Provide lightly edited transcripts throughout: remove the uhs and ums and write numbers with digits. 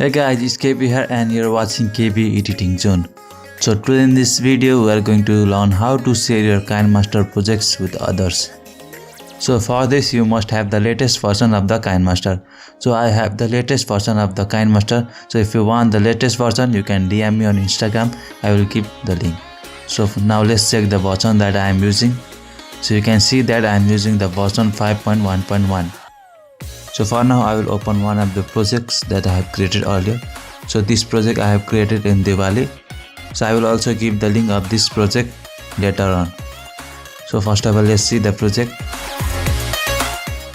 Hey guys, it's KB here and you're watching KB Editing Zone. So today in this video we are going to learn how to share your Kinemaster projects with others. So for this you must have the latest version of the Kinemaster. So I have the latest version of the Kinemaster. So if you want the latest version you can DM me on Instagram. I will keep the link. So now let's check the version that I am using. So you can see that I am using the version 5.1.1. So for now I will open one of the projects that I have created earlier. So this project I have created in Diwali. So I will also give the link of this project later on. So first of all let's see the project.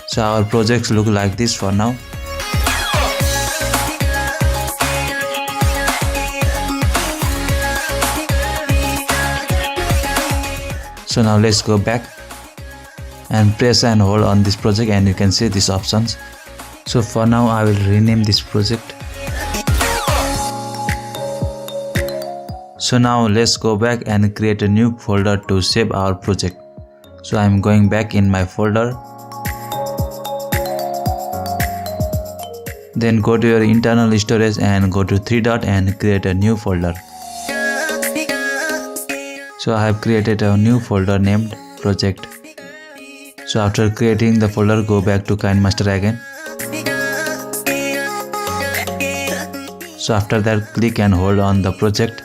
So our projects look like this for now. So now let's go back and press and hold on this project and you can see these options. So for now I will rename this project. So now let's go back and create a new folder to save our project. So I am going back in my folder. Then go to your internal storage and go to 3 dot and create a new folder. So I have created a new folder named project. So after creating the folder, go back to Kinemaster again. So after that click and hold on the project.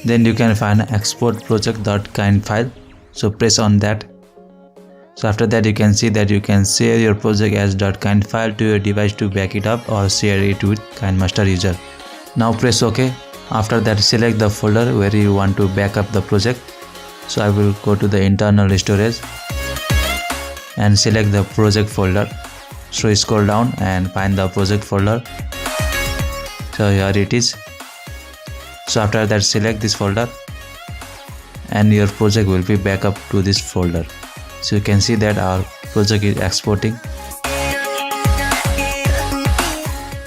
Then you can find export project.kind file. So press on that. So after that you can see that you can share your project as .kind file to your device to back it up or share it with Kinemaster user. Now press OK. After that select the folder where you want to back up the project. So I will go to the internal storage and select the project folder. So scroll down and find the project folder. So here it is. So after that select this folder and your project will be back up to this folder. So you can see that our project is exporting.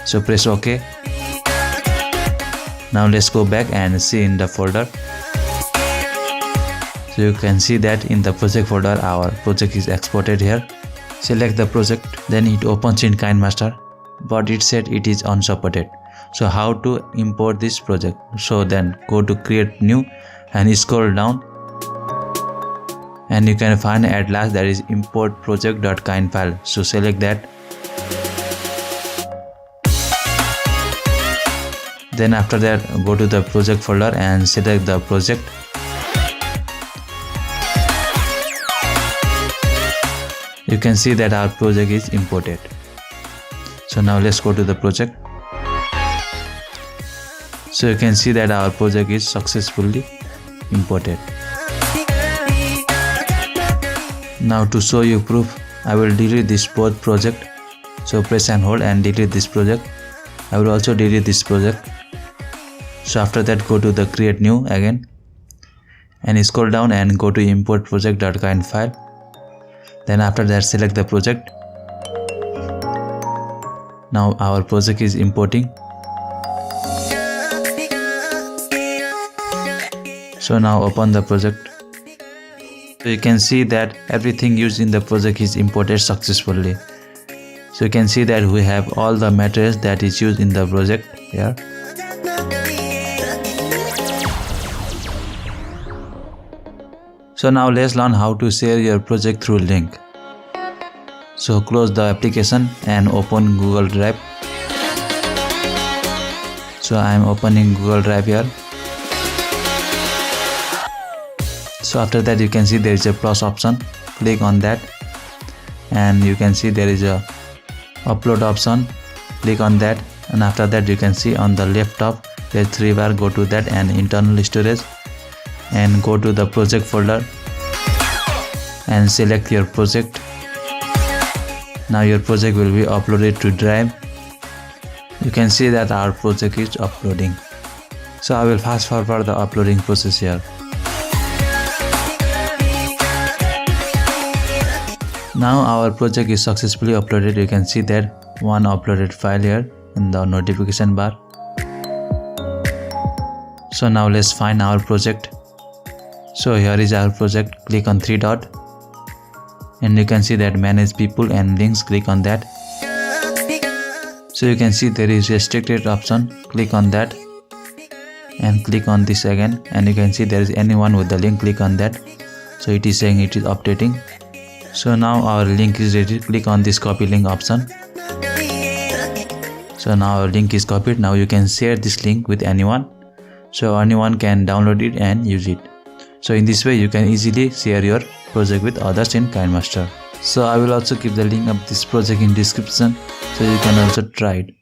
So press OK. Now let's go back and see in the folder. So you can see that in the project folder our project is exported here. Select the project, then it opens in Kinemaster, but it said it is unsupported. So how to import this project? So then go to create new and scroll down and you can find at last that is import project.kind file. So select that. Then after that go to the project folder and select the project. You can see that our project is imported. So now let's go to the project. So you can see that our project is successfully imported. Now to show you proof, I will delete this both project. So press and hold and delete this project. I will also delete this project. So after that go to the create new again and scroll down and go to import project.kind file. Then after that select the project. Now our project is importing. So now open the project. So you can see that everything used in the project is imported successfully. So you can see that we have all the materials that is used in the project here. So now let's learn how to share your project through link. So close the application and open Google Drive. So I am opening Google Drive here. So after that you can see there is a plus option. Click on that and you can see there is a upload option. Click on that and after that you can see on the left top there is 3 bar. Go to that and internal storage and go to the project folder and select your project. Now your project will be uploaded to Drive. You can see that our project is uploading. So I will fast forward the uploading process here. Now our project is successfully uploaded. You can see that one uploaded file here in the notification bar. So now let's find our project. So here is our project. Click on 3 dot and you can see that manage people and links. Click on that. So you can see there is restricted option. Click on that and click on this again, and you can see there is anyone with the link. Click on that. So it is saying it is updating. So now our link is ready. Click on this copy link option. So now our link is copied. Now you can share this link with anyone, so anyone can download it and use it. So in this way you can easily share your project with others in Kinemaster. So I will also keep the link of this project in description, so you can also try it.